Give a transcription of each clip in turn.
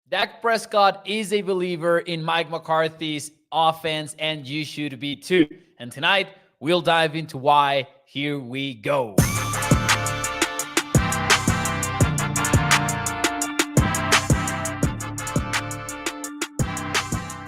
Dak Prescott is a believer in Mike McCarthy's offense, and you should be too. And tonight, we'll dive into why. Here we go.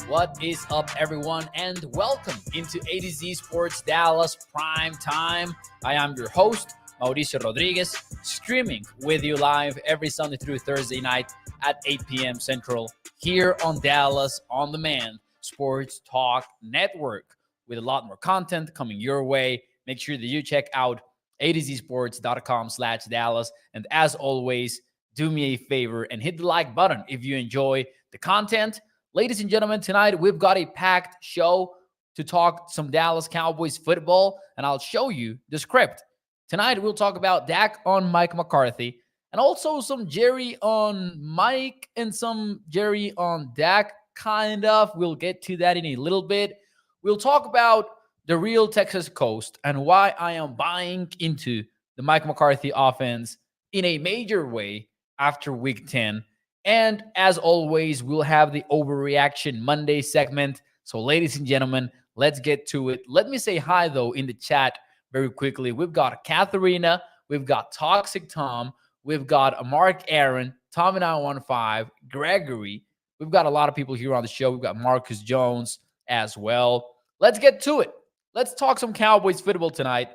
What is up, everyone, and welcome into A to Z Sports Dallas Prime Time. I am your host, Mauricio Rodriguez, streaming with you live every Sunday through Thursday night at 8 p.m. Central here on Dallas On Demand Sports Talk Network, with a lot more content coming your way. Make sure that you check out atozsports.com/Dallas. And as always, do me a favor and hit the like button if you enjoy the content. Ladies and gentlemen, tonight we've got a packed show to talk some Dallas Cowboys football, and I'll show you the script. Tonight we'll talk about Dak on Mike McCarthy, and also some Jerry on Mike and some Jerry on Dak, kind of. We'll get to that in a little bit. We'll talk about the real Texas coast and why I am buying into the Mike McCarthy offense in a major way after Week 10. And as always, we'll have the Overreaction Monday segment. So, ladies and gentlemen, let's get to it. Let me say hi, though, in the chat very quickly. We've got Katharina, we've got Toxic Tom, we've got Mark Aaron, Tommy915, Gregory. We've got a lot of people here on the show. We've got Marcus Jones as well. Let's get to it. Let's talk some Cowboys football tonight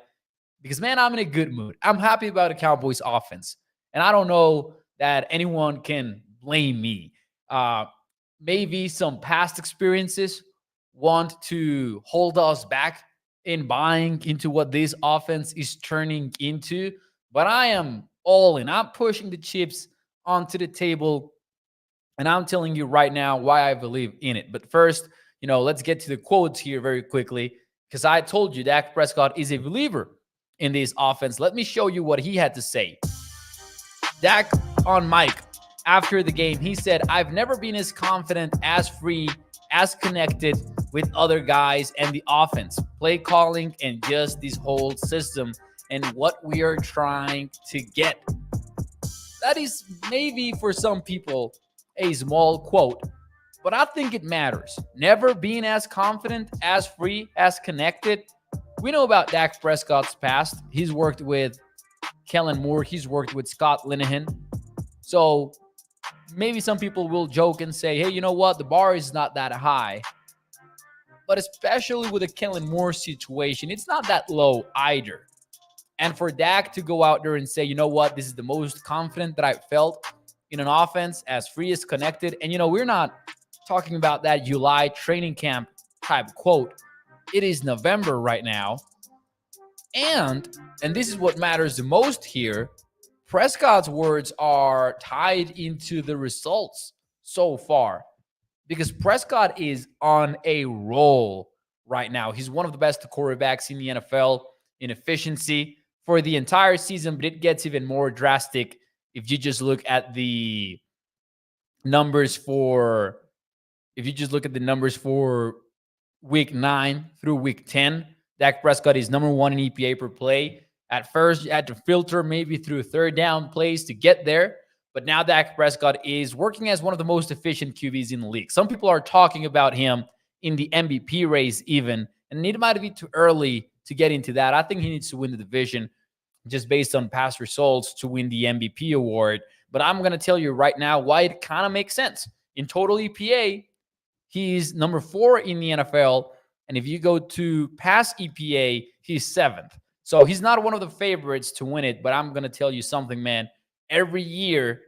because, man, I'm in a good mood. I'm happy about the Cowboys offense. And I don't know that anyone can blame me. Maybe some past experiences want to hold us back in buying into what this offense is turning into. But I am all in. I'm pushing the chips onto the table. And I'm telling you right now why I believe in it. But first, let's get to the quotes here very quickly, because I told you Dak Prescott is a believer in this offense. Let me show you what he had to say. Dak on Mike after the game, he said, "I've never been as confident, as free, as connected with other guys and the offense, play calling, and just this whole system and what we are trying to get." That is maybe for some people a small quote, but I think it matters. Never being as confident, as free, as connected. We know about Dak Prescott's past. He's worked with Kellen Moore. He's worked with Scott Linehan. So maybe some people will joke and say, hey, you know what? The bar is not that high. But especially with the Kellen Moore situation, it's not that low either. And for Dak to go out there and say, you know what? This is the most confident that I've felt in an offense, as free as connected. And, we're not talking about that July training camp type quote. It is November right now. And this is what matters the most here, Prescott's words are tied into the results so far, because Prescott is on a roll right now. He's one of the best quarterbacks in the NFL in efficiency for the entire season, but it gets even more drastic if you just look at the numbers for week 9 through week 10. Dak Prescott is number 1 in EPA per play. At first, you had to filter maybe through third down plays to get there. But now Dak Prescott is working as one of the most efficient QBs in the league. Some people are talking about him in the MVP race even. And it might be too early to get into that. I think he needs to win the division just based on past results to win the MVP award. But I'm going to tell you right now why it kind of makes sense. In total EPA, he's number 4 in the NFL. And if you go to pass EPA, he's 7th. So he's not one of the favorites to win it, but I'm going to tell you something, man. Every year,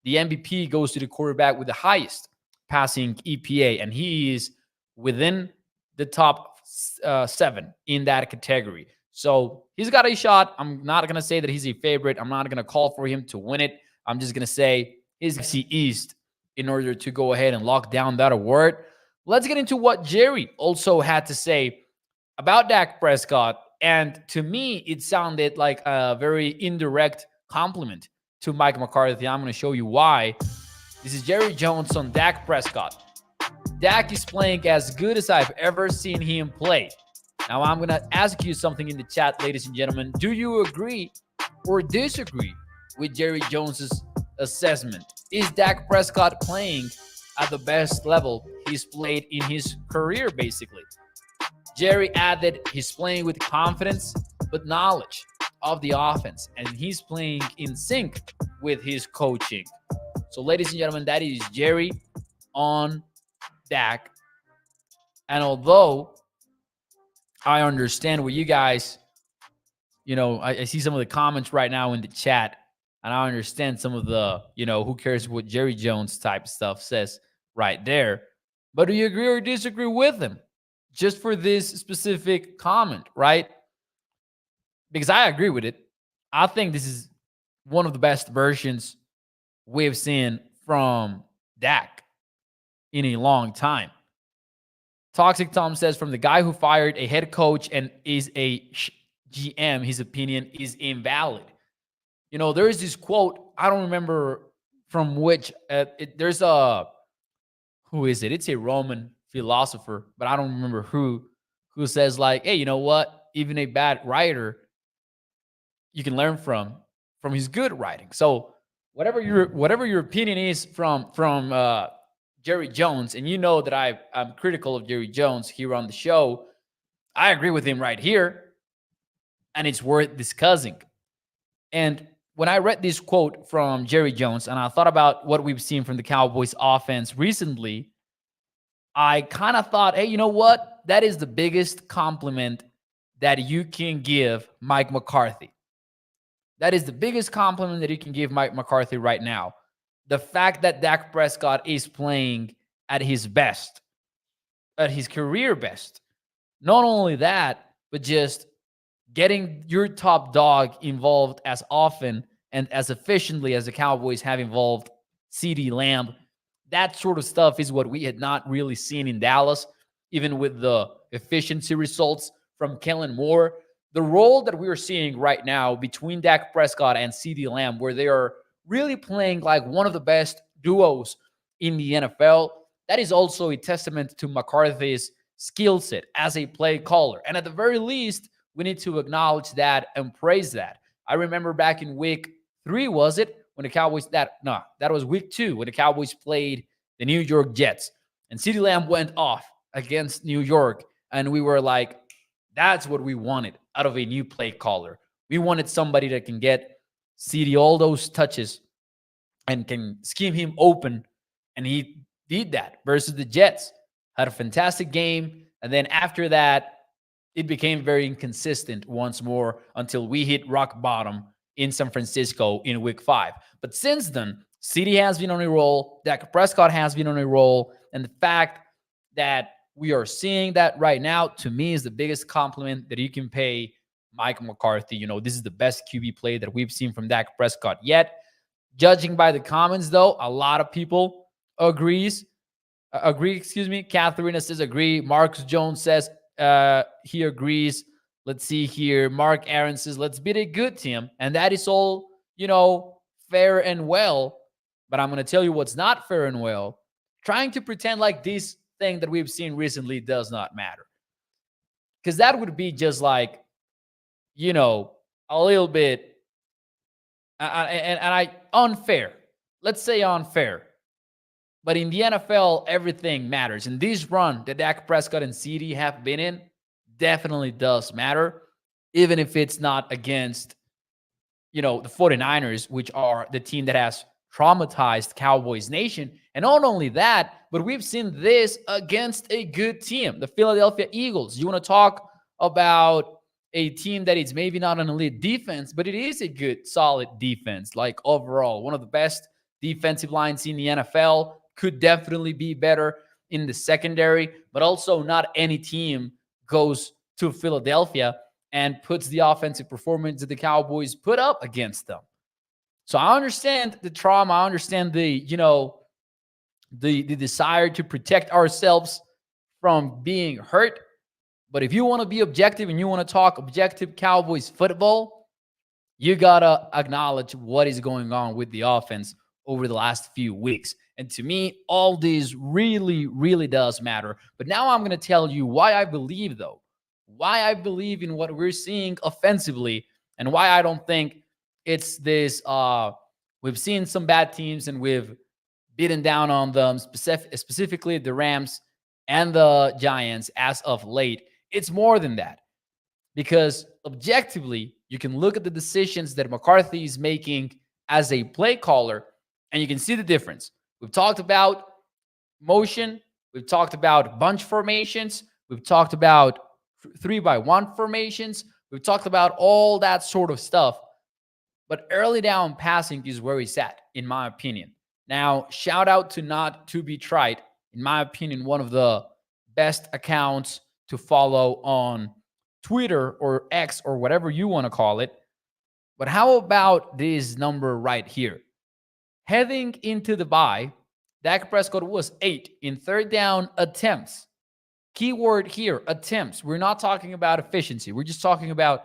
the MVP goes to the quarterback with the highest passing EPA, and he is within the top 7 in that category. So he's got a shot. I'm not going to say that he's a favorite. I'm not going to call for him to win it. I'm just going to say he's NFC East in order to go ahead and lock down that award. Let's get into what Jerry also had to say about Dak Prescott. And to me, it sounded like a very indirect compliment to Mike McCarthy. I'm going to show you why. This is Jerry Jones on Dak Prescott. Dak is playing as good as I've ever seen him play. Now, I'm going to ask you something in the chat, ladies and gentlemen. Do you agree or disagree with Jerry Jones's assessment? Is Dak Prescott playing at the best level he's played in his career, basically. Jerry added he's playing with confidence, but knowledge of the offense, and he's playing in sync with his coaching. So, ladies and gentlemen, that is Jerry on Dak. And although I understand what you guys, I see some of the comments right now in the chat, and I understand some of the, who cares what Jerry Jones type stuff says right there. But do you agree or disagree with him? Just for this specific comment, right? Because I agree with it. I think this is one of the best versions we've seen from Dak in a long time. Toxic Tom says, from the guy who fired a head coach and is a GM, his opinion is invalid. There is this quote, I don't remember from which, there's who is it? It's a Roman philosopher, but I don't remember who says like, hey, you know what? Even a bad writer, you can learn from his good writing. So whatever your opinion is from Jerry Jones, and you know that I'm critical of Jerry Jones here on the show, I agree with him right here, and it's worth discussing. And when I read this quote from Jerry Jones, and I thought about what we've seen from the Cowboys offense recently, I kind of thought, hey, you know what? That is the biggest compliment that you can give Mike McCarthy. That is the biggest compliment that you can give Mike McCarthy right now. The fact that Dak Prescott is playing at his best, at his career best. Not only that, but just getting your top dog involved as often and as efficiently as the Cowboys have involved CeeDee Lamb. That sort of stuff is what we had not really seen in Dallas, even with the efficiency results from Kellen Moore. The role that we are seeing right now between Dak Prescott and CeeDee Lamb, where they are really playing like one of the best duos in the NFL, that is also a testament to McCarthy's skill set as a play caller. And at the very least, we need to acknowledge that and praise that. I remember back in week 3, was it? When the Cowboys, that was week 2, when the Cowboys played the New York Jets. And CeeDee Lamb went off against New York. And we were like, that's what we wanted out of a new play caller. We wanted somebody that can get CeeDee all those touches and can scheme him open. And he did that versus the Jets. Had a fantastic game. And then after that, it became very inconsistent once more until we hit rock bottom in San Francisco in week 5. But since then, CeeDee has been on a roll. Dak Prescott has been on a roll. And the fact that we are seeing that right now, to me, is the biggest compliment that you can pay Mike McCarthy. This is the best QB play that we've seen from Dak Prescott yet. Judging by the comments, though, a lot of people agree. Katharina says agree. Marcus Jones says he agrees. Let's see here. Mark Aaron says, let's beat a good team. And that is all, fair and well. But I'm going to tell you what's not fair and well. Trying to pretend like this thing that we've seen recently does not matter. Because that would be just like, a little bit unfair. Let's say unfair. But in the NFL, everything matters. And this run that Dak Prescott and CeeDee have been in definitely does matter, even if it's not against, the 49ers, which are the team that has traumatized Cowboys Nation. And not only that, but we've seen this against a good team, the Philadelphia Eagles. You want to talk about a team that is maybe not an elite defense, but it is a good, solid defense. Like overall, one of the best defensive lines in the NFL. Could definitely be better in the secondary, but also not any team goes to Philadelphia and puts the offensive performance that the Cowboys put up against them. So I understand the trauma. I understand the desire to protect ourselves from being hurt. But if you want to be objective and you want to talk objective Cowboys football, you got to acknowledge what is going on with the offense over the last few weeks. And to me, all this really, really does matter. But now I'm going to tell you why I believe, though. Why I believe in what we're seeing offensively and why I don't think it's this. We've seen some bad teams and we've beaten down on them, specifically the Rams and the Giants as of late. It's more than that, because objectively, you can look at the decisions that McCarthy is making as a play caller, and you can see the difference. We've talked about motion. We've talked about bunch formations. We've talked about 3-by-1 formations. We've talked about all that sort of stuff. But early down passing is where he's at, in my opinion. Now, shout out to Not To Be Tried. In my opinion, one of the best accounts to follow on Twitter or X or whatever you want to call it. But how about this number right here? Heading into the bye, Dak Prescott was 8 in third down attempts. Keyword here, attempts. We're not talking about efficiency. We're just talking about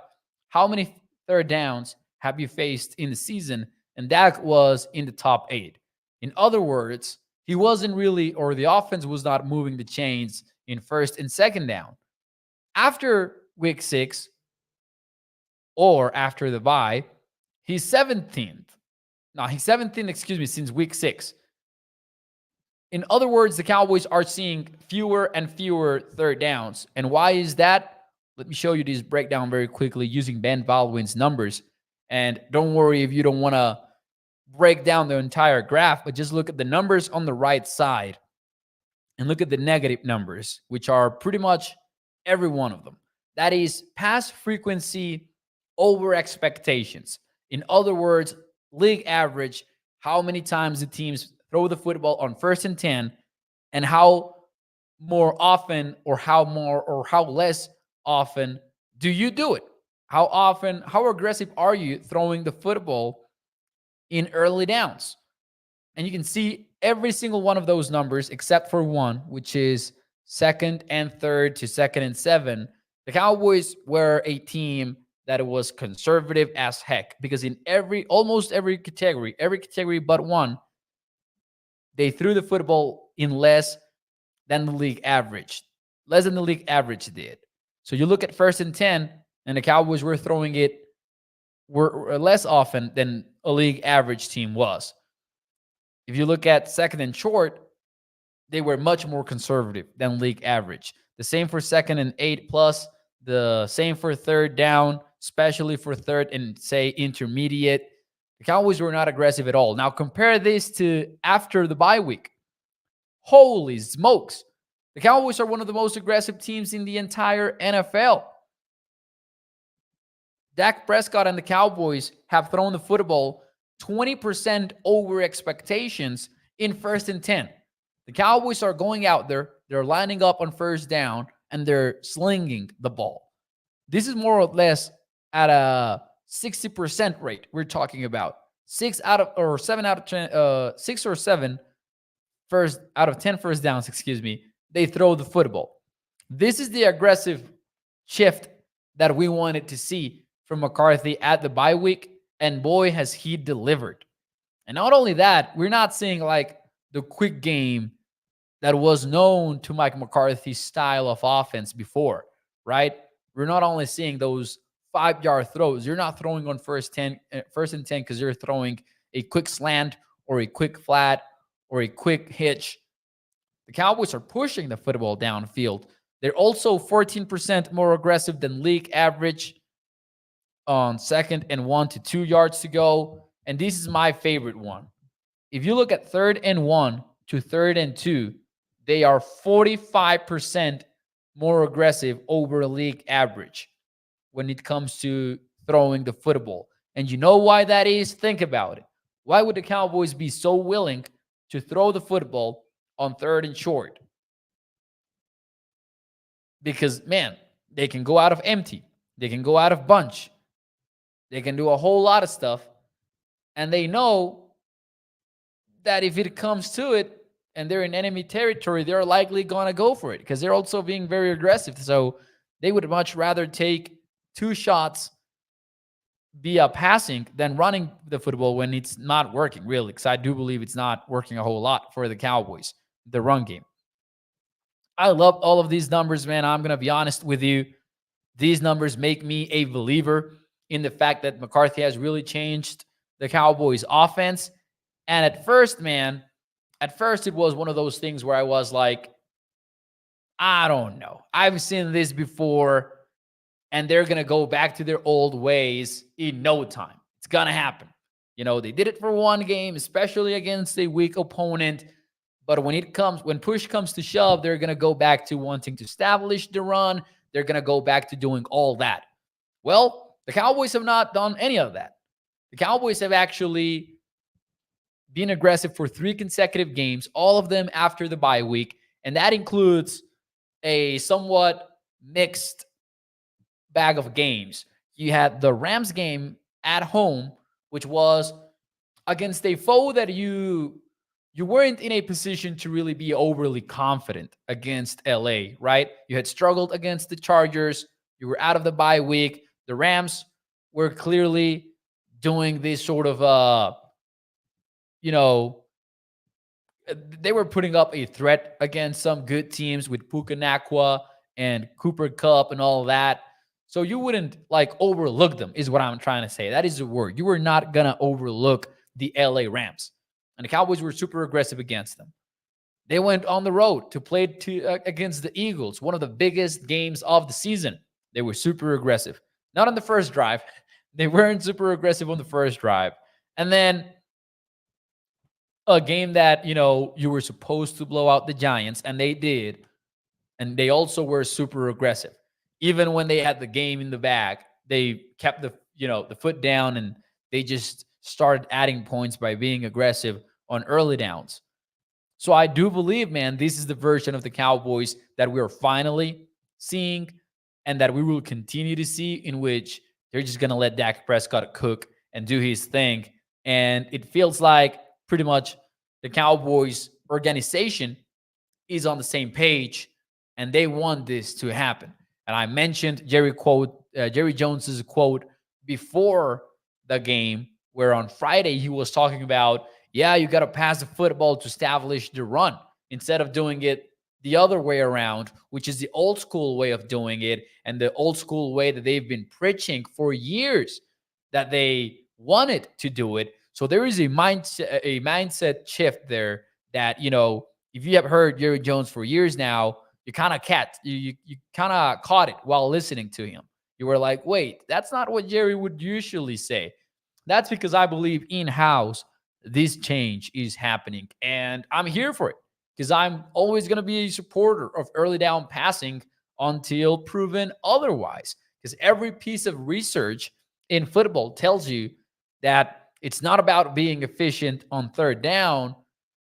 how many third downs have you faced in the season, and Dak was in the top 8. In other words, he wasn't really, or the offense was not moving the chains in first and second down. After week 6, or after the bye, he's 17th. No, he's 17th, since week 6. In other words, the Cowboys are seeing fewer and fewer third downs. And why is that? Let me show you this breakdown very quickly using Ben Baldwin's numbers. And don't worry if you don't want to break down the entire graph, but just look at the numbers on the right side and look at the negative numbers, which are pretty much every one of them. That is pass frequency over expectations. In other words, league average, how many times the teams throw the football on 1st and 10, and how more often or how more or how less often do you do it? How often, how aggressive are you throwing the football in early downs? And you can see every single one of those numbers except for one, which is 2nd and 3rd to 2nd and 7. The Cowboys were a team that was conservative as heck, because in almost every category but one, they threw the football in less than the league average did. So you look at 1st and 10, and the Cowboys were throwing it were less often than a league average team was. If you look at 2nd and short, they were much more conservative than league average. The same for 2nd and 8 plus, the same for 3rd down, especially for 3rd and, say, intermediate. The Cowboys were not aggressive at all. Now compare this to after the bye week. Holy smokes. The Cowboys are one of the most aggressive teams in the entire NFL. Dak Prescott and the Cowboys have thrown the football 20% over expectations in 1st and 10. The Cowboys are going out there, they're lining up on 1st down, and they're slinging the ball. This is more or less at a 60% rate. We're talking about 6 or 7 out of 10, 6 or 7 out of 10 first downs, they throw the football. This is the aggressive shift that we wanted to see from McCarthy at the bye week, and boy, has he delivered. And not only that, we're not seeing like the quick game that was known to Mike McCarthy's style of offense before, right? We're not only seeing those 5-yard throws. You're not throwing on 1st and 10 because you're throwing a quick slant or a quick flat or a quick hitch. The Cowboys are pushing the football downfield. They're also 14% more aggressive than league average on 2nd and 1 to 2 yards to go. And this is my favorite one. If you look at 3rd and 1 to 3rd and 2, they are 45% more aggressive over league average when it comes to throwing the football. And you know why that is? Think about it. Why would the Cowboys be so willing to throw the football on 3rd and short? Because, man, they can go out of empty. They can go out of bunch. They can do a whole lot of stuff. And they know that if it comes to it and they're in enemy territory, they're likely going to go for it because they're also being very aggressive. So they would much rather take 2 shots via passing than running the football when it's not working, really, because I do believe it's not working a whole lot for the Cowboys, the run game. I love all of these numbers, man. I'm going to be honest with you. These numbers make me a believer in the fact that McCarthy has really changed the Cowboys offense. And at first, man, At first, it was one of those things where I was like, I don't know. I've seen this before, and they're going to go back to their old ways in no time. It's going to happen. They did it for one game, especially against a weak opponent. But when push comes to shove, they're going to go back to wanting to establish the run. They're going to go back to doing all that. Well, the Cowboys have not done any of that. The Cowboys have actually been aggressive for 3 consecutive games, all of them after the bye week. And that includes a somewhat mixed bag of games. You had the Rams game at home, which was against a foe that you weren't in a position to really be overly confident against LA, right? You had struggled against the Chargers. You were out of the bye week. The Rams were clearly doing this sort of, they were putting up a threat against some good teams with Puka Nakua and Cooper Kupp and all that. So you wouldn't overlook them, is what I'm trying to say. That is the word. You were not going to overlook the LA Rams. And the Cowboys were super aggressive against them. They went on the road to play against the Eagles, one of the biggest games of the season. They were super aggressive. Not on the first drive. They weren't super aggressive on the first drive. And then a game that, you were supposed to blow out the Giants, and they did. And they also were super aggressive. Even when they had the game in the bag, they kept the foot down, and they just started adding points by being aggressive on early downs. So I do believe, man, this is the version of the Cowboys that we're finally seeing and that we will continue to see, in which they're just going to let Dak Prescott cook and do his thing. And it feels like pretty much the Cowboys organization is on the same page, and they want this to happen. And I mentioned Jerry Jones's quote before the game, where on Friday he was talking about, you got to pass the football to establish the run instead of doing it the other way around, which is the old school way of doing it, and the old school way that they've been preaching for years that they wanted to do it. So there is a mindset shift there that, if you have heard Jerry Jones for years now, you kind of caught it while listening to him. You were like, wait, that's not what Jerry would usually say. That's because I believe in-house this change is happening, and I'm here for it because I'm always going to be a supporter of early down passing until proven otherwise, because every piece of research in football tells you that it's not about being efficient on third down.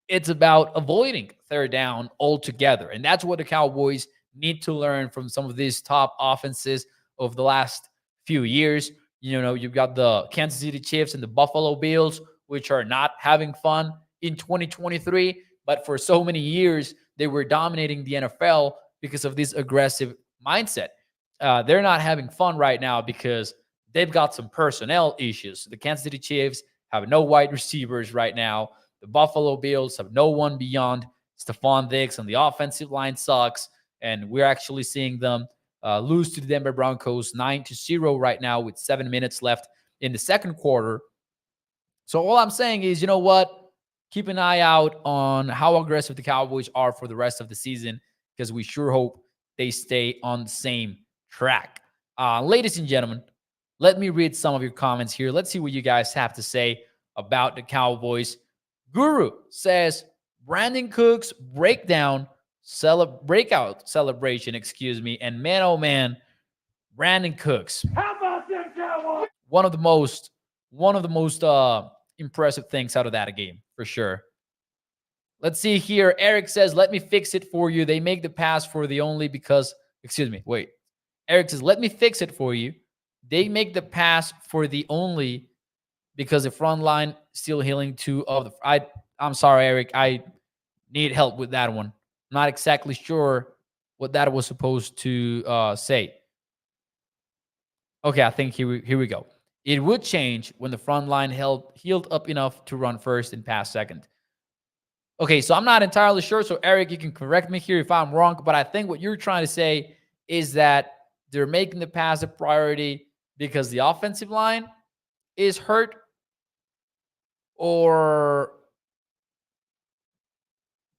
It's about avoiding third down altogether. And that's what the Cowboys need to learn from some of these top offenses of the last few years. You've got the Kansas City Chiefs and the Buffalo Bills, which are not having fun in 2023. But for so many years, they were dominating the NFL because of this aggressive mindset. They're not having fun right now because they've got some personnel issues. The Kansas City Chiefs have no wide receivers right now. The Buffalo Bills have no one beyond Stephon Diggs, and the offensive line sucks. And we're actually seeing them lose to the Denver Broncos 9-0 right now with 7 minutes left in the second quarter. So all I'm saying is, you know what? Keep an eye out on how aggressive the Cowboys are for the rest of the season, because we sure hope they stay on the same track. Ladies and gentlemen, let me read some of your comments here. Let's see what you guys have to say about the Cowboys. Guru says, Brandon Cooks breakout celebration, and man, oh man, Brandon Cooks. How about that, Cowboys? One of the most impressive things out of that game, for sure. Let's see here. Eric says, let me fix it for you. They make the pass for the only because, Eric says, let me fix it for you. They make the pass for the only because the front line still healing two of the. I'm sorry, Eric. I need help with that one. I'm not exactly sure what that was supposed to say. Okay, I think here we go. It would change when the front line healed up enough to run first and pass second. Okay, so I'm not entirely sure. So Eric, you can correct me here if I'm wrong, but I think what you're trying to say is that they're making the pass a priority because the offensive line is hurt, or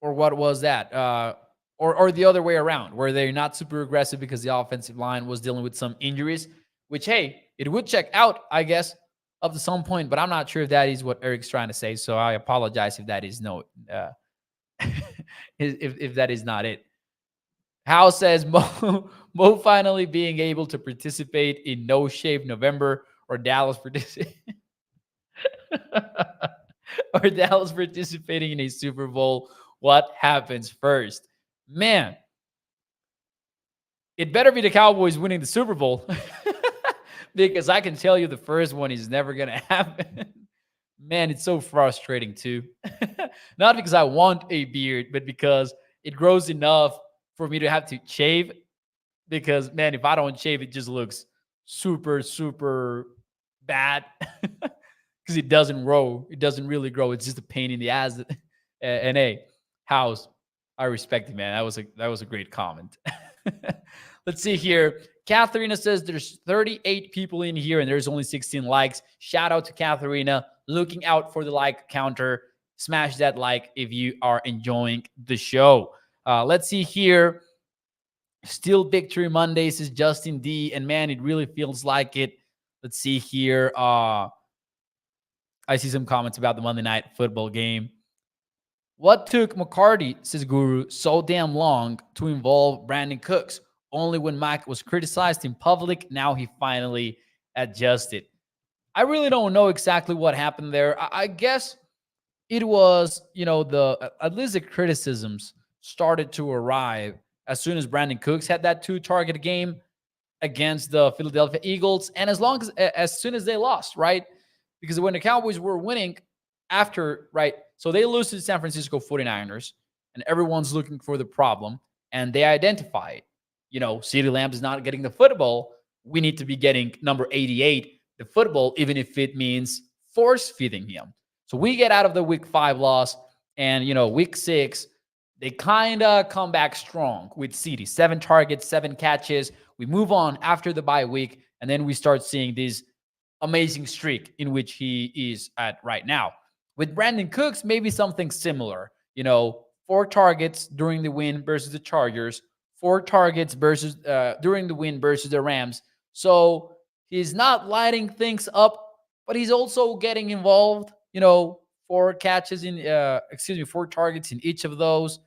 or what was that? Or the other way around, where they're not super aggressive because the offensive line was dealing with some injuries, which, hey, it would check out, I guess, up to some point, but I'm not sure if that is what Eric's trying to say. So I apologize if that is if that is not it. Howe says Mo finally being able to participate in No Shave November or Dallas or Dallas participating in a Super Bowl. What happens first? Man, it better be the Cowboys winning the Super Bowl because I can tell you the first one is never going to happen. Man, it's so frustrating too. Not because I want a beard, but because it grows enough for me to have to shave. Because, man, if I don't shave, it just looks super, super bad because it doesn't grow. It doesn't really grow. It's just a pain in the ass. And hey, House, I respect it, man. That was a great comment. Let's see here. Katharina says there's 38 people in here and there's only 16 likes. Shout out to Katharina. Looking out for the like counter. Smash that like if you are enjoying the show. Let's see here. Still Victory Monday, says Justin D. And man, it really feels like it. Let's see here. I see some comments about the Monday Night Football game. What took McCarthy, says Guru, so damn long to involve Brandon Cooks? Only when Mike was criticized in public, now he finally adjusted. I really don't know exactly what happened there. I guess it was, at least the criticisms started to arrive as soon as Brandon Cooks had that 2-target game against the Philadelphia Eagles, and as soon as they lost, right? Because when the Cowboys were winning after, right? So they lose to the San Francisco 49ers, and everyone's looking for the problem, and they identify it. CeeDee Lamb is not getting the football. We need to be getting number 88 the football, even if it means force feeding him. So we get out of the week 5 loss, and week 6, they kind of come back strong with CeeDee. 7 targets, 7 catches. We move on after the bye week, and then we start seeing this amazing streak in which he is at right now. With Brandon Cooks, maybe something similar. 4 targets during the win versus the Chargers, 4 targets versus during the win versus the Rams. So he's not lighting things up, but he's also getting involved. 4 catches 4 targets in each of those.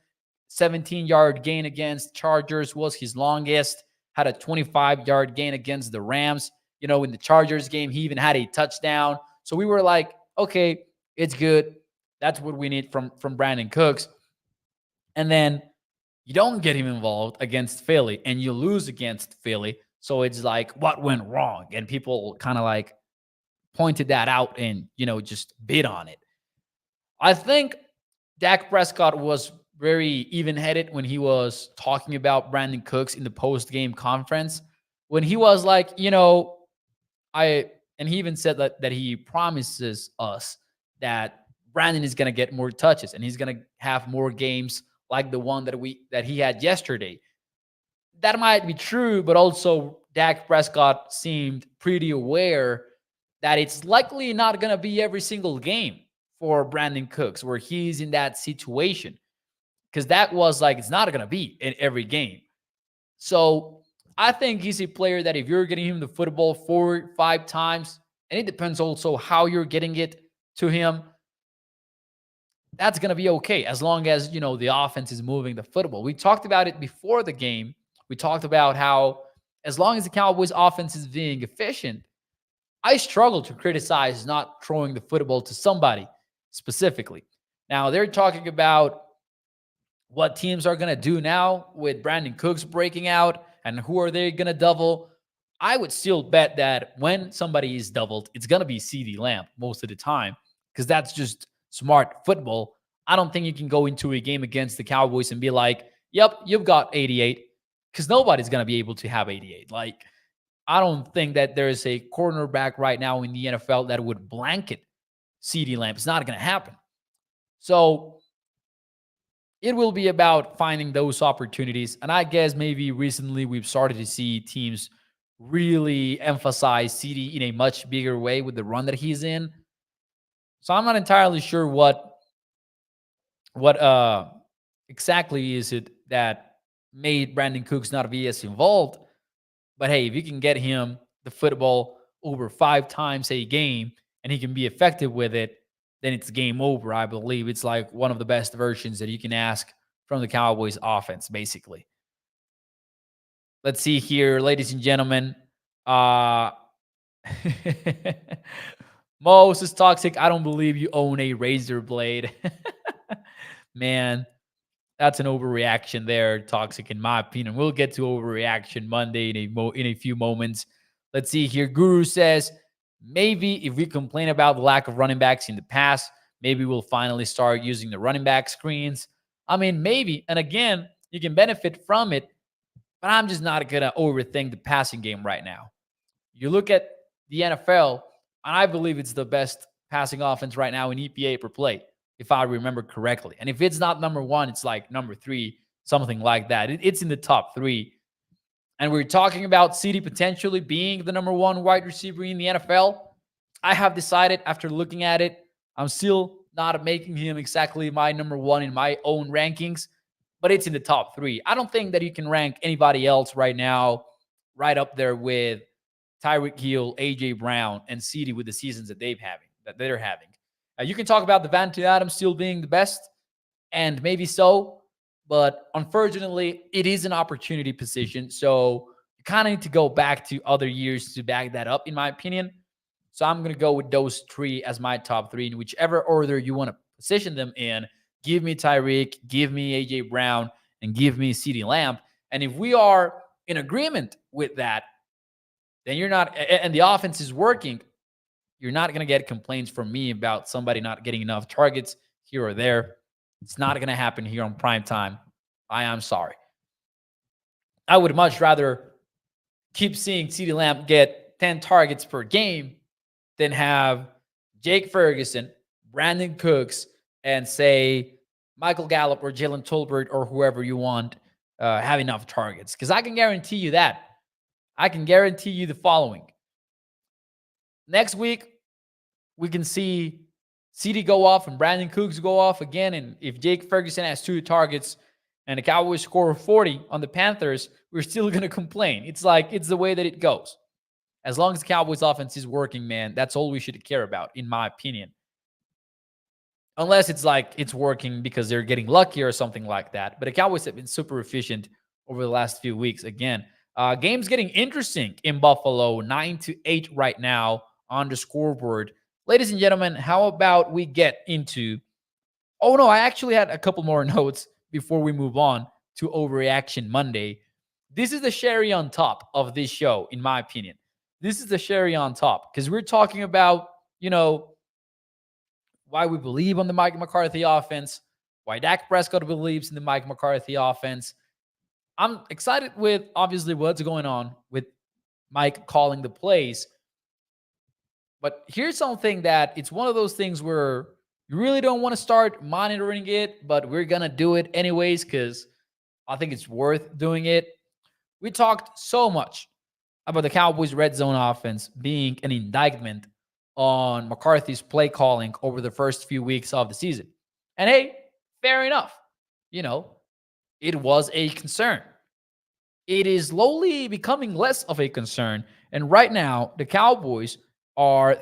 17-yard gain against Chargers was his longest. Had a 25-yard gain against the Rams. In the Chargers game, he even had a touchdown. So we were like, okay, it's good. That's what we need from Brandon Cooks. And then you don't get him involved against Philly, and you lose against Philly. So it's like, what went wrong? And people kind of like pointed that out and, just bid on it. I think Dak Prescott was very even-headed when he was talking about Brandon Cooks in the post-game conference. When he was like, and he even said that he promises us that Brandon is going to get more touches and he's going to have more games like the one that he had yesterday. That might be true, but also Dak Prescott seemed pretty aware that it's likely not going to be every single game for Brandon Cooks where he's in that situation. Because that was like, it's not going to be in every game. So I think he's a player that if you're getting him the football 4-5 times, and it depends also how you're getting it to him, that's going to be okay as long as, the offense is moving the football. We talked about it before the game. We talked about how as long as the Cowboys offense is being efficient, I struggle to criticize not throwing the football to somebody specifically. Now, they're talking about what teams are going to do now with Brandon Cooks breaking out and who are they going to double. I would still bet that when somebody is doubled, it's going to be CeeDee Lamb most of the time because that's just smart football. I don't think you can go into a game against the Cowboys and be like, yep, you've got 88, because nobody's going to be able to have 88. Like, I don't think that there is a cornerback right now in the NFL that would blanket CeeDee Lamb. It's not going to happen. So it will be about finding those opportunities. And I guess maybe recently we've started to see teams really emphasize CeeDee in a much bigger way with the run that he's in. So I'm not entirely sure what exactly is it that made Brandon Cooks not be as involved? But hey, if you can get him the football over 5 times a game and he can be effective with it, then it's game over. I believe it's like one of the best versions that you can ask from the Cowboys offense, basically. Let's see here, ladies and gentlemen. Uh Moses Toxic, I don't believe you own a razor blade. Man, that's an overreaction there, Toxic, in my opinion. We'll get to Overreaction Monday in a few moments. Let's see here. Guru says, maybe if we complain about the lack of running backs in the past, maybe we'll finally start using the running back screens. I mean, maybe. And again, you can benefit from it, but I'm just not going to overthink the passing game right now. You look at the NFL, and I believe it's the best passing offense right now in EPA per play, if I remember correctly. And if it's not number one, it's like number 3, something like that. It's in the top 3. And we're talking about CD potentially being the number 1 wide receiver in the NFL. I have decided after looking at it, I'm still not making him exactly my number 1 in my own rankings, but it's in the top 3. I don't think that you can rank anybody else right now right up there with Tyreek Hill, AJ Brown, and CD with the seasons that they're having. You can talk about Davante Adams still being the best, and maybe so, but unfortunately, it is an opportunity position. So you kind of need to go back to other years to back that up, in my opinion. So I'm going to go with those 3 as my top 3 in whichever order you want to position them in. Give me Tyreek, give me AJ Brown, and give me CeeDee Lamb. And if we are in agreement with that, then you're not, and the offense is working, you're not going to get complaints from me about somebody not getting enough targets here or there. It's not going to happen here on prime time. I am sorry. I would much rather keep seeing CeeDee Lamb get 10 targets per game than have Jake Ferguson, Brandon Cooks, and say Michael Gallup or Jalen Tolbert or whoever you want have enough targets. Because I can guarantee you that. I can guarantee you the following. Next week, we can see CD go off and Brandon Cooks go off again. And if Jake Ferguson has 2 targets and the Cowboys score 40 on the Panthers, we're still going to complain. It's the way that it goes. As long as the Cowboys offense is working, man, that's all we should care about, in my opinion. Unless it's working because they're getting lucky or something like that. But the Cowboys have been super efficient over the last few weeks. Again, game's getting interesting in Buffalo, 9-8 right now on the scoreboard. Ladies and gentlemen, how about we get into... Oh, no, I actually had a couple more notes before we move on to Overreaction Monday. This is the cherry on top of this show, in my opinion. This is the cherry on top because we're talking about, why we believe on the Mike McCarthy offense, why Dak Prescott believes in the Mike McCarthy offense. I'm excited with, obviously, what's going on with Mike calling the plays. But here's something that it's one of those things where you really don't want to start monitoring it, but we're going to do it anyways because I think it's worth doing it. We talked so much about the Cowboys' red zone offense being an indictment on McCarthy's play calling over the first few weeks of the season. And hey, fair enough. It was a concern. It is slowly becoming less of a concern. And right now, the Cowboys are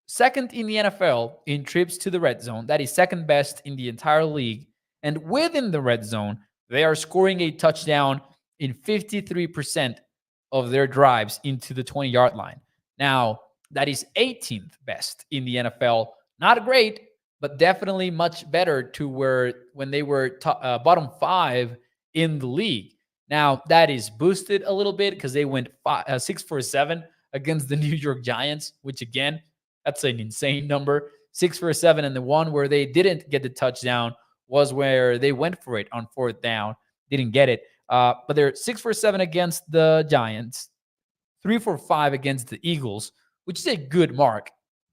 second in the NFL in trips to the red zone. That is second best in the entire league. And within the red zone, they are scoring a touchdown in 53% of their drives into the 20-yard line. Now, that is 18th best in the NFL. Not great, but definitely much better to when they were bottom 5 in the league. Now, that is boosted a little bit because they went 6 for 7 against the New York Giants, which, again, that's an insane number. 6 for 7, and the one where they didn't get the touchdown was where they went for it on 4th down. Didn't get it. But they're 6 for 7 against the Giants, 3 for 5 against the Eagles, which is a good mark.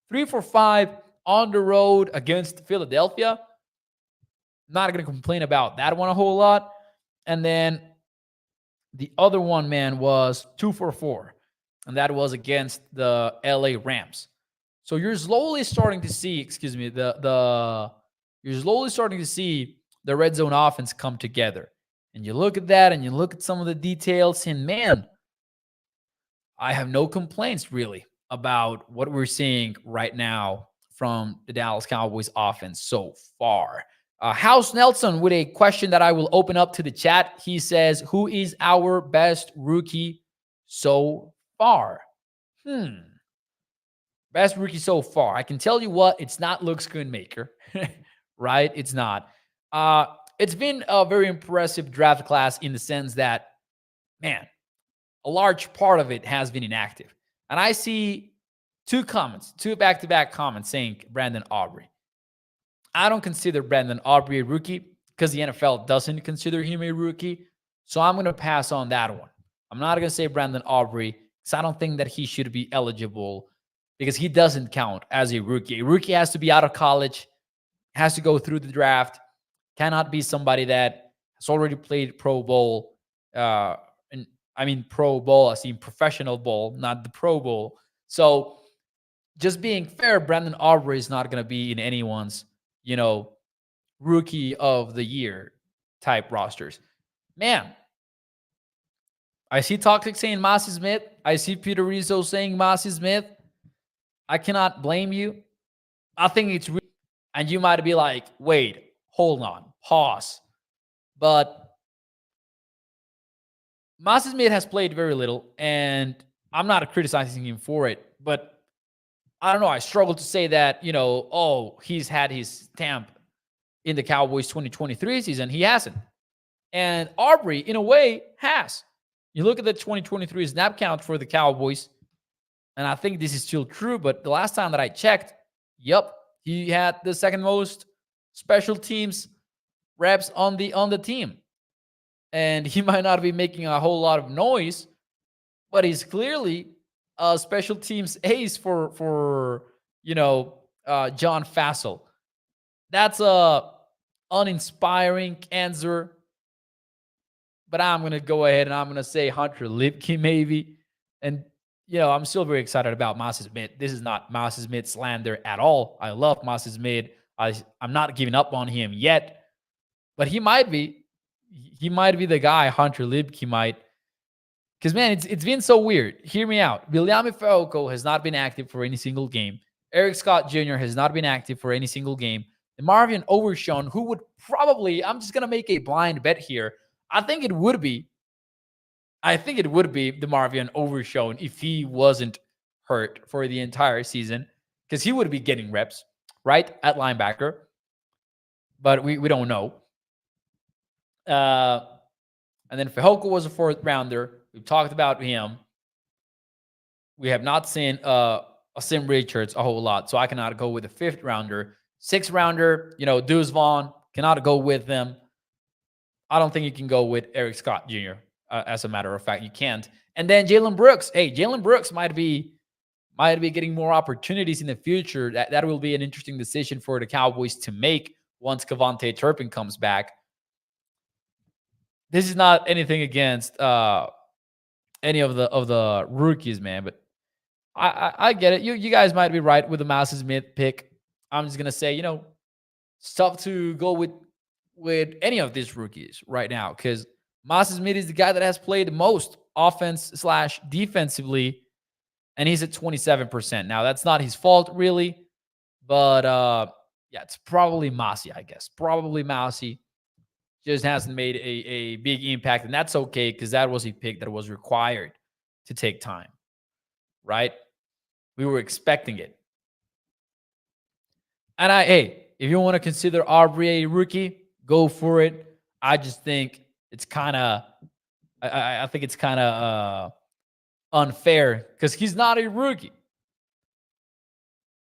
3 for 5 on the road against Philadelphia. Not going to complain about that one a whole lot. And then the other one, man, was 2 for 4. And that was against the LA Rams. So you're slowly starting to see, you're slowly starting to see the red zone offense come together. And you look at that and you look at some of the details, and man, I have no complaints really about what we're seeing right now from the Dallas Cowboys offense so far. House Nelson with a question that I will open up to the chat. He says, who is our best rookie so far? Best rookie so far. I can tell you what, it's not Luke Schoonmaker, right? It's not. It's been a very impressive draft class in the sense that, man, a large part of it has been inactive. And I see two back-to-back comments saying Brandon Aubrey. I don't consider Brandon Aubrey a rookie because the NFL doesn't consider him a rookie. So I'm going to pass on that one. I'm not going to say Brandon Aubrey because I don't think that he should be eligible because he doesn't count as a rookie. A rookie has to be out of college, has to go through the draft, cannot be somebody that has already played Pro Bowl. Pro Bowl, I see professional bowl, not the Pro Bowl. So just being fair, Brandon Aubrey is not going to be in anyone's, rookie of the year type rosters. Man, I see Toxic saying Massey Smith. I see Peter Rizzo saying Massey Smith. I cannot blame you. I think it's real. And you might be like, wait, hold on, pause. But Massey Smith has played very little, and I'm not criticizing him for it. But I don't know. I struggle to say that, he's had his stamp in the Cowboys 2023 season. He hasn't. And Aubrey, in a way, has. You look at the 2023 snap count for the Cowboys, and I think this is still true, but the last time that I checked, he had the second most special teams reps on the team. And he might not be making a whole lot of noise, but he's clearly a special teams ace for John Fassel. That's a uninspiring answer, but I'm going to go ahead and I'm going to say Hunter Lipke maybe. And, I'm still very excited about Massey Smith. This is not Massey Smith slander at all. I love Massey Smith. I'm not giving up on him yet, but he might be. He might be the guy, Hunter Lipke might. Because, man, it's been so weird. Hear me out. Viliami Feoko has not been active for any single game. Eric Scott Jr. has not been active for any single game. And Marvin Overshown, who would probably, I'm just going to make a blind bet here. I think it would be the Marvin Overshown if he wasn't hurt for the entire season. Because he would be getting reps, right, at linebacker. But we don't know. And then Fehoko was a fourth rounder. We've talked about him. We have not seen Sim Richards a whole lot, so I cannot go with a fifth rounder. Sixth rounder, Deuce Vaughn, cannot go with them. I don't think you can go with Eric Scott Jr. As a matter of fact, you can't. And then Jalen Brooks. Hey, Jalen Brooks might be getting more opportunities in the future. That will be an interesting decision for the Cowboys to make once Kevontae Turpin comes back. This is not anything against any of the rookies, man, but I get it. You guys might be right with the Massey Smith pick. I'm just gonna say, it's tough to go with any of these rookies right now because Massey Smith is the guy that has played the most offense/defensively, and he's at 27%. Now that's not his fault really, but it's probably Massey, I guess. Probably Massey. Just hasn't made a big impact, and that's okay because that was a pick that was required to take time, right? We were expecting it. And if you want to consider Aubrey a rookie, go for it. I just think it's kind of, I think it's kind of unfair because he's not a rookie.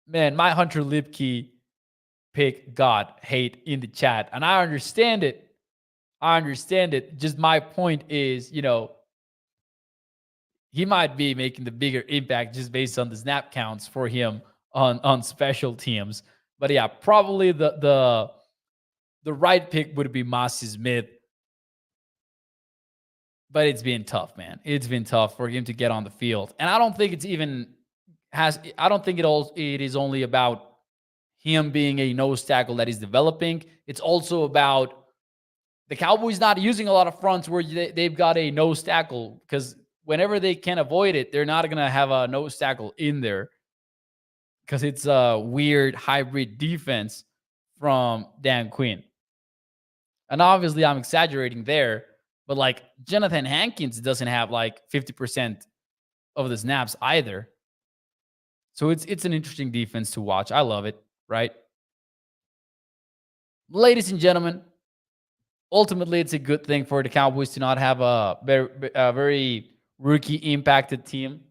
Man, my Hunter Lipke pick got hate in the chat, and I understand it. Just my point is, he might be making the bigger impact just based on the snap counts for him on special teams. But yeah, probably the right pick would be Massey Smith. But it's been tough, man. It's been tough for him to get on the field. And I don't think it is only about him being a nose tackle that is developing. It's also about The Cowboys not using a lot of fronts where they've got a nose tackle, because whenever they can avoid it, they're not going to have a nose tackle in there because it's a weird hybrid defense from Dan Quinn. And obviously I'm exaggerating there, but like Jonathan Hankins doesn't have like 50% of the snaps either. So it's an interesting defense to watch. I love it, right? Ladies and gentlemen, ultimately it's a good thing for the Cowboys to not have a very rookie impacted team,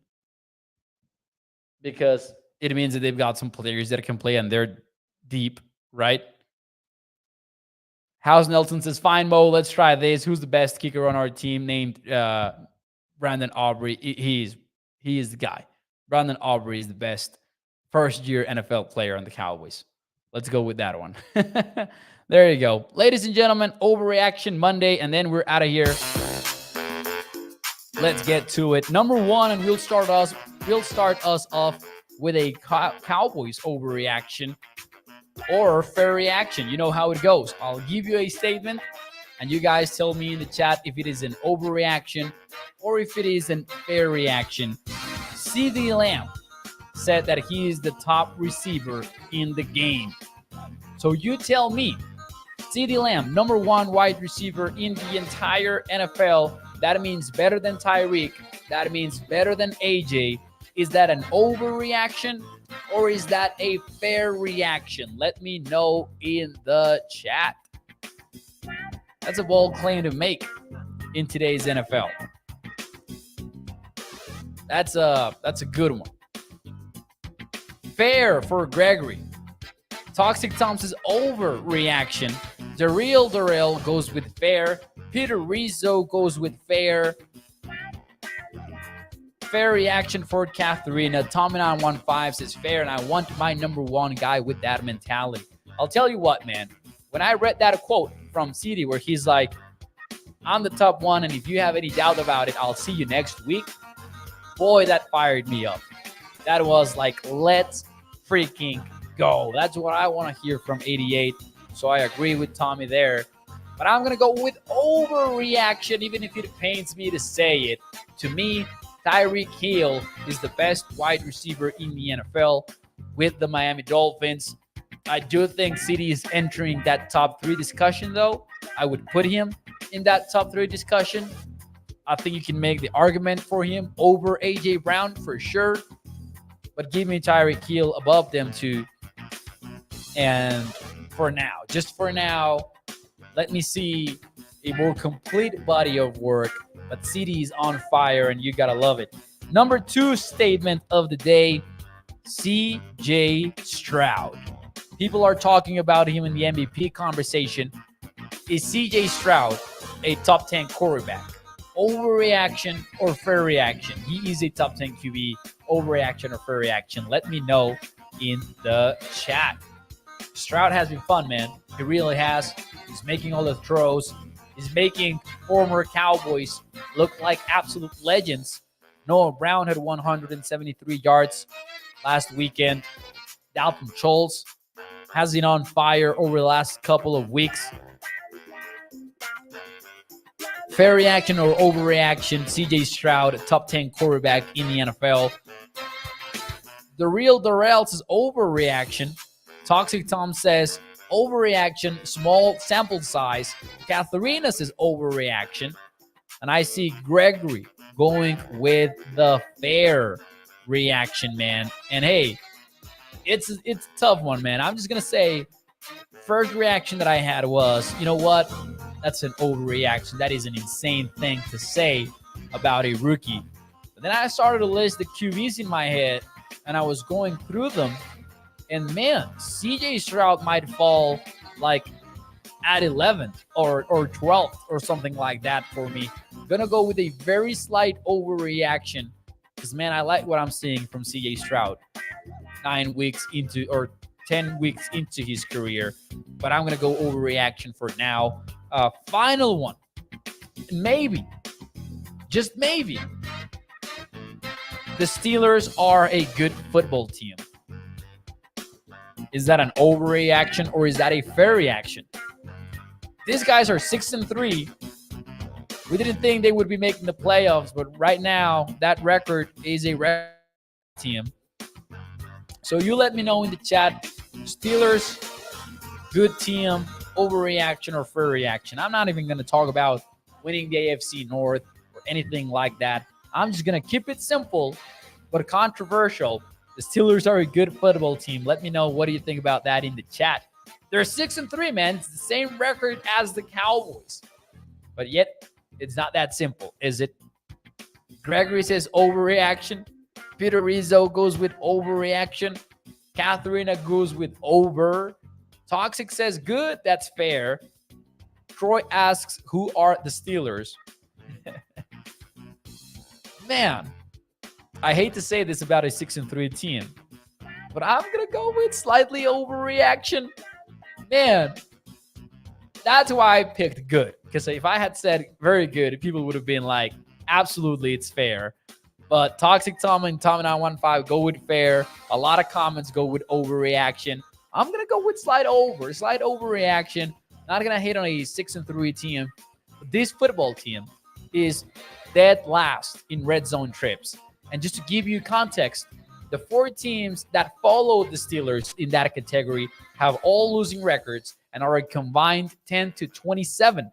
because it means that they've got some players that can play and they're deep, right? House Nelson says, fine, Mo, let's try this. Who's the best kicker on our team? Named Brandon Aubrey. He is the guy. Brandon Aubrey is the best first-year NFL player on the Cowboys. Let's go with that one. There you go. Ladies and gentlemen, Overreaction Monday, and then we're out of here. Let's get to it. Number one, and we'll start us off with a Cowboys overreaction or fair reaction. You know how it goes. I'll give you a statement, and you guys tell me in the chat if it is an overreaction or if it is an fair reaction. CeeDee Lamb said that he is the top receiver in the game. So you tell me, CeeDee Lamb, number one wide receiver in the entire NFL. That means better than Tyreek. That means better than AJ. Is that an overreaction or is that a fair reaction? Let me know in the chat. That's a bold claim to make in today's NFL. That's a good one. Fair for Gregory. Toxic Tom says overreaction. The real Darrell goes with fair. Peter Rizzo goes with fair. Fair reaction for Katharina. Tommy915 says fair, and I want my number one guy with that mentality. I'll tell you what, man. When I read that quote from CD where he's like, I'm the top one, and if you have any doubt about it, I'll see you next week. Boy, that fired me up. That was like, let's freaking go. That's what I want to hear from 88. So I agree with Tommy there. But I'm going to go with overreaction, even if it pains me to say it. To me, Tyreek Hill is the best wide receiver in the NFL with the Miami Dolphins. I do think CD is entering that top 3 discussion, though. I would put him in that top 3 discussion. I think you can make the argument for him over A.J. Brown for sure. But give me Tyreek Hill above them too. And for now, just for now, let me see a more complete body of work. But CD is on fire, and you got to love it. Number 2 statement of the day, C.J. Stroud. People are talking about him in the MVP conversation. Is C.J. Stroud a top 10 quarterback? Overreaction or fair reaction? He is a top 10 QB. Overreaction or fair reaction? Let me know in the chat. Stroud has been fun, man. He really has. He's making all the throws. He's making former Cowboys look like absolute legends. Noah Brown had 173 yards last weekend. Dalton Schultz has been on fire over the last couple of weeks. Fair reaction or overreaction? CJ Stroud, top 10 quarterback in the NFL. The real Darrell says overreaction. Toxic Tom says overreaction, small sample size. Katharina says overreaction. And I see Gregory going with the fair reaction, man. And hey, it's a tough one, man. I'm just going to say, first reaction that I had was, you know what? That's an overreaction. That is an insane thing to say about a rookie. But then I started to list the QBs in my head, and I was going through them. And man, CJ Stroud might fall like at 11th or 12th or something like that for me. I'm going to go with a very slight overreaction because, man, I like what I'm seeing from CJ Stroud 9 weeks into or 10 weeks into his career. But I'm going to go overreaction for now. Final one. Maybe, just maybe, the Steelers are a good football team. Is that an overreaction or is that a fair reaction? These guys are 6-3. We didn't think they would be making the playoffs, but right now that record is a record team. So you let me know in the chat, Steelers, good team, overreaction or fair reaction. I'm not even going to talk about winning the AFC North or anything like that. I'm just going to keep it simple, but controversial. The Steelers are a good football team. Let me know what do you think about that in the chat. They're 6-3, man. It's the same record as the Cowboys. But yet, it's not that simple, is it? Gregory says overreaction. Peter Rizzo goes with overreaction. Katharina goes with over. Toxic says good. That's fair. Troy asks, who are the Steelers? Man, I hate to say this about a 6-3 team, but I'm going to go with slightly overreaction. Man, that's why I picked good. Because if I had said very good, people would have been like, absolutely, it's fair. But Toxic Tom and Tom915 go with fair. A lot of comments go with overreaction. I'm going to go with slight overreaction. Not going to hate on a 6-3 team. But this football team is dead last in red zone trips. And just to give you context, the 4 teams that follow the Steelers in that category have all losing records and are a combined 10-27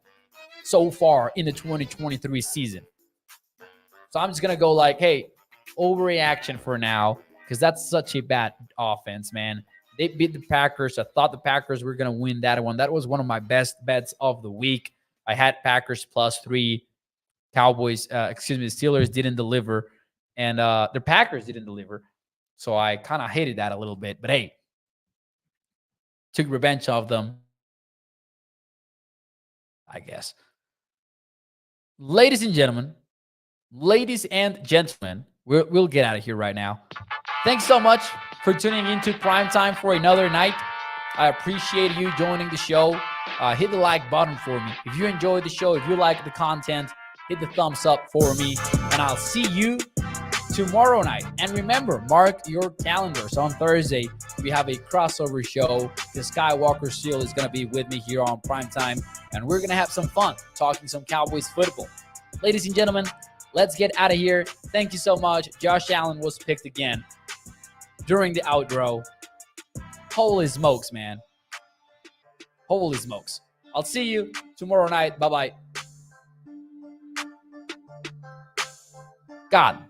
so far in the 2023 season. So I'm just going to go like, hey, overreaction for now, because that's such a bad offense, man. They beat the Packers. I thought the Packers were going to win that one. That was one of my best bets of the week. I had Packers +3. Cowboys, the Steelers didn't deliver. And the Packers didn't deliver. So I kind of hated that a little bit. But hey, took revenge of them, I guess. Ladies and gentlemen, we'll get out of here right now. Thanks so much for tuning into Primetime for another night. I appreciate you joining the show. Hit the like button for me. If you enjoyed the show, if you like the content, hit the thumbs up for me. And I'll see you tomorrow night. And remember, mark your calendars. On Thursday, we have a crossover show. The Skywalker Seal is going to be with me here on Primetime. And we're going to have some fun talking some Cowboys football. Ladies and gentlemen, let's get out of here. Thank you so much. Josh Allen was picked again during the outro. Holy smokes, man. Holy smokes. I'll see you tomorrow night. Bye-bye. God